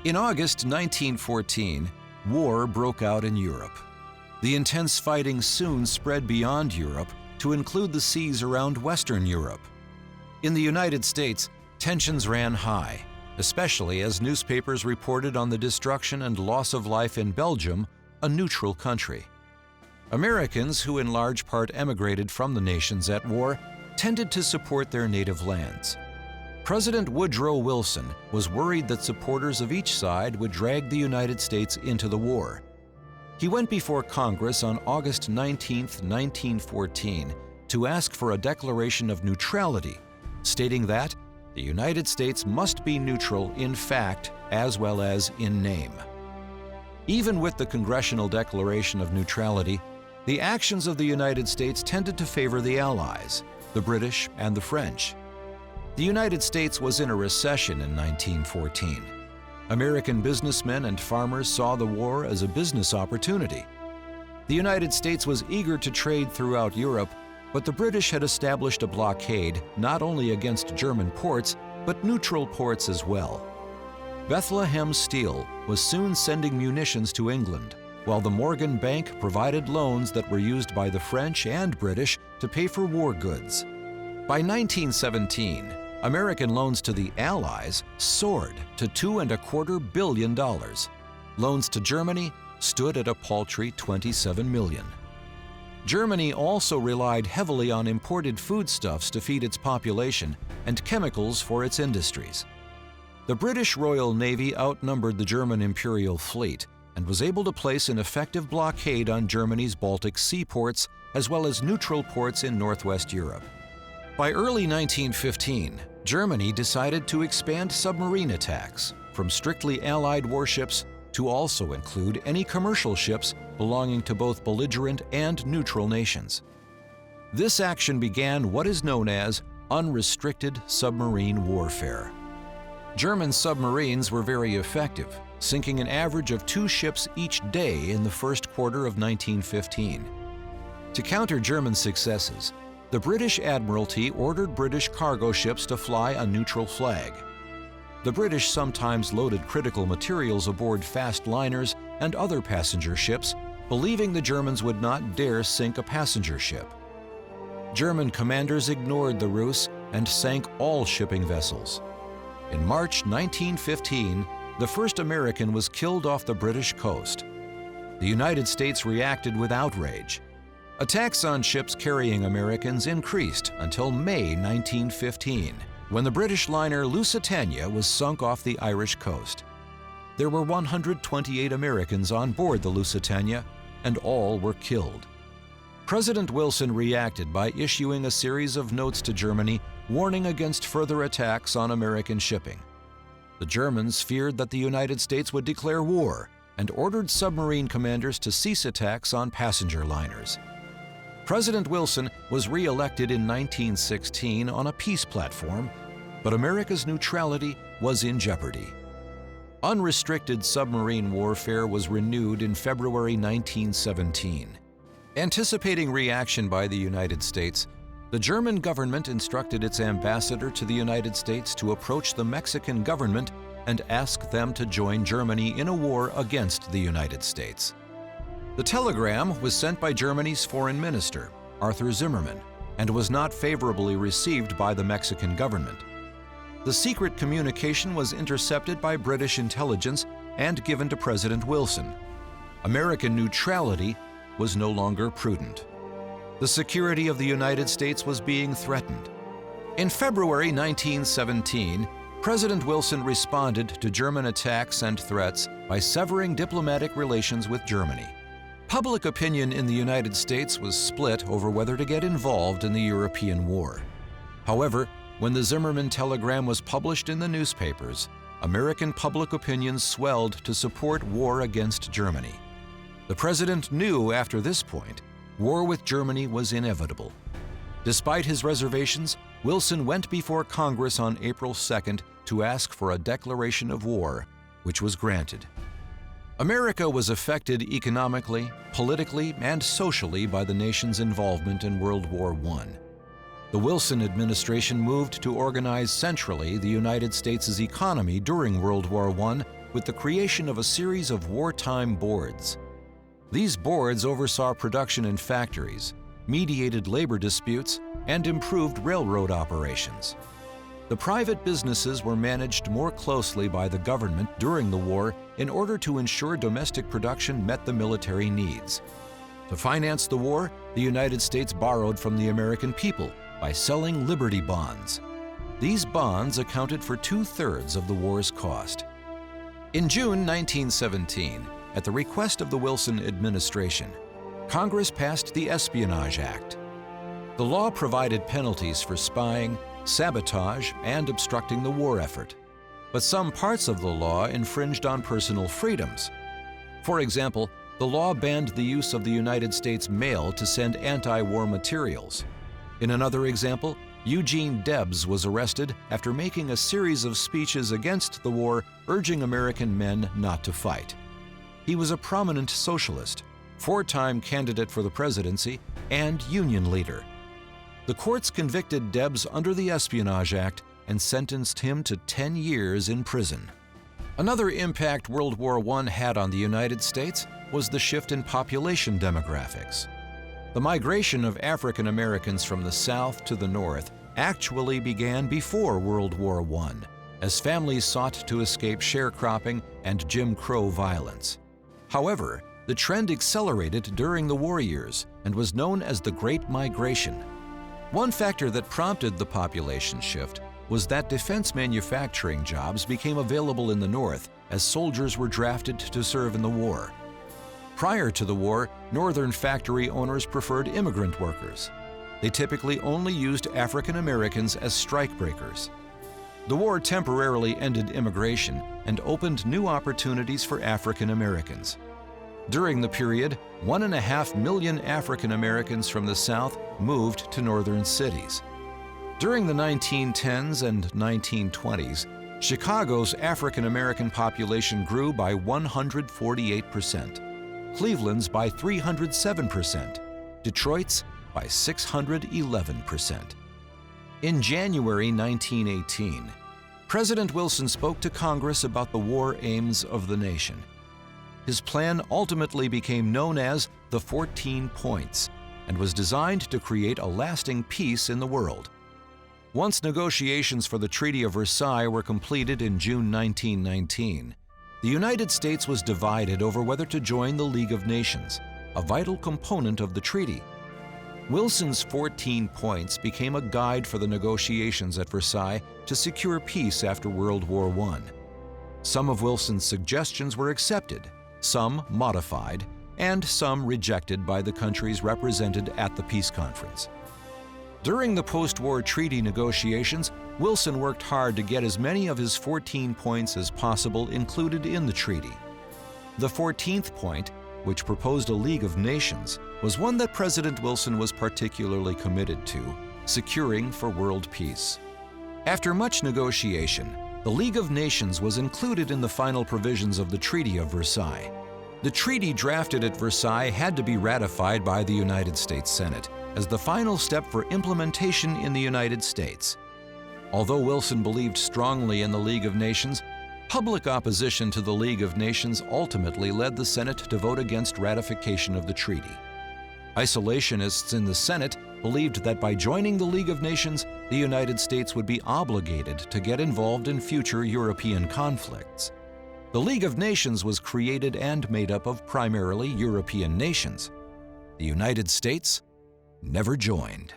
In August 1914, war broke out in Europe. The intense fighting soon spread beyond Europe to include the seas around Western Europe. In the United States, tensions ran high, especially as newspapers reported on the destruction and loss of life in Belgium, a neutral country. Americans, who in large part emigrated from the nations at war, tended to support their native lands. President Woodrow Wilson was worried that supporters of each side would drag the United States into the war. He went before Congress on August 19, 1914, to ask for a declaration of neutrality, stating that the United States must be neutral in fact as well as in name. Even with the Congressional Declaration of Neutrality, the actions of the United States tended to favor the Allies, the British and the French. The United States was in a recession in 1914. American businessmen and farmers saw the war as a business opportunity. The United States was eager to trade throughout Europe, but the British had established a blockade not only against German ports, but neutral ports as well. Bethlehem Steel was soon sending munitions to England, while the Morgan Bank provided loans that were used by the French and British to pay for war goods. By 1917, American loans to the Allies soared to $2.25 billion. Loans to Germany stood at a paltry $27 million. Germany also relied heavily on imported foodstuffs to feed its population and chemicals for its industries. The British Royal Navy outnumbered the German Imperial Fleet and was able to place an effective blockade on Germany's Baltic seaports as well as neutral ports in Northwest Europe. By early 1915, Germany decided to expand submarine attacks from strictly Allied warships to also include any commercial ships belonging to both belligerent and neutral nations. This action began what is known as unrestricted submarine warfare. German submarines were very effective, sinking an average of 2 ships each day in the first quarter of 1915. To counter German successes, the British Admiralty ordered British cargo ships to fly a neutral flag. The British sometimes loaded critical materials aboard fast liners and other passenger ships, believing the Germans would not dare sink a passenger ship. German commanders ignored the ruse and sank all shipping vessels. In March 1915, the first American was killed off the British coast. The United States reacted with outrage. Attacks on ships carrying Americans increased until May 1915, when the British liner Lusitania was sunk off the Irish coast. There were 128 Americans on board the Lusitania, and all were killed. President Wilson reacted by issuing a series of notes to Germany warning against further attacks on American shipping. The Germans feared that the United States would declare war and ordered submarine commanders to cease attacks on passenger liners. President Wilson was re-elected in 1916 on a peace platform, but America's neutrality was in jeopardy. Unrestricted submarine warfare was renewed in February 1917. Anticipating reaction by the United States, the German government instructed its ambassador to the United States to approach the Mexican government and ask them to join Germany in a war against the United States. The telegram was sent by Germany's foreign minister, Arthur Zimmermann, and was not favorably received by the Mexican government. The secret communication was intercepted by British intelligence and given to President Wilson. American neutrality was no longer prudent. The security of the United States was being threatened. In February 1917, President Wilson responded to German attacks and threats by severing diplomatic relations with Germany. Public opinion in the United States was split over whether to get involved in the European war. However, when the Zimmermann telegram was published in the newspapers, American public opinion swelled to support war against Germany. The president knew after this point, war with Germany was inevitable. Despite his reservations, Wilson went before Congress on April 2nd to ask for a declaration of war, which was granted. America was affected economically, politically, and socially by the nation's involvement in World War I. The Wilson administration moved to organize centrally the United States' economy during World War I with the creation of a series of wartime boards. These boards oversaw production in factories, mediated labor disputes, and improved railroad operations. The private businesses were managed more closely by the government during the war in order to ensure domestic production met the military needs. To finance the war, the United States borrowed from the American people by selling Liberty bonds. These bonds accounted for 2/3 of the war's cost. In June 1917, at the request of the Wilson administration, Congress passed the Espionage Act. The law provided penalties for spying, sabotage, and obstructing the war effort. But some parts of the law infringed on personal freedoms. For example, the law banned the use of the United States mail to send anti-war materials. In another example, Eugene Debs was arrested after making a series of speeches against the war, urging American men not to fight. He was a prominent socialist, 4-time candidate for the presidency, and union leader. The courts convicted Debs under the Espionage Act and sentenced him to 10 years in prison. Another impact World War I had on the United States was the shift in population demographics. The migration of African Americans from the South to the North actually began before World War I, as families sought to escape sharecropping and Jim Crow violence. However, the trend accelerated during the war years and was known as the Great Migration. One factor that prompted the population shift was that defense manufacturing jobs became available in the North as soldiers were drafted to serve in the war. Prior to the war, Northern factory owners preferred immigrant workers. They typically only used African Americans as strikebreakers. The war temporarily ended immigration and opened new opportunities for African Americans. During the period, 1.5 million African Americans from the South moved to northern cities. During the 1910s and 1920s, Chicago's African American population grew by 148%, Cleveland's by 307%, Detroit's by 611%. In January 1918, President Wilson spoke to Congress about the war aims of the nation. His plan ultimately became known as the 14 Points and was designed to create a lasting peace in the world. Once negotiations for the Treaty of Versailles were completed in June 1919, the United States was divided over whether to join the League of Nations, a vital component of the treaty. Wilson's 14 Points became a guide for the negotiations at Versailles to secure peace after World War I. Some of Wilson's suggestions were accepted, some modified, and some rejected by the countries represented at the peace conference. During the post-war treaty negotiations, Wilson worked hard to get as many of his 14 points as possible included in the treaty. The 14th point, which proposed a League of Nations, was one that President Wilson was particularly committed to, securing for world peace. After much negotiation, the League of Nations was included in the final provisions of the Treaty of Versailles. The treaty drafted at Versailles had to be ratified by the United States Senate as the final step for implementation in the United States. Although Wilson believed strongly in the League of Nations, public opposition to the League of Nations ultimately led the Senate to vote against ratification of the treaty. Isolationists in the Senate believed that by joining the League of Nations, the United States would be obligated to get involved in future European conflicts. The League of Nations was created and made up of primarily European nations. The United States never joined.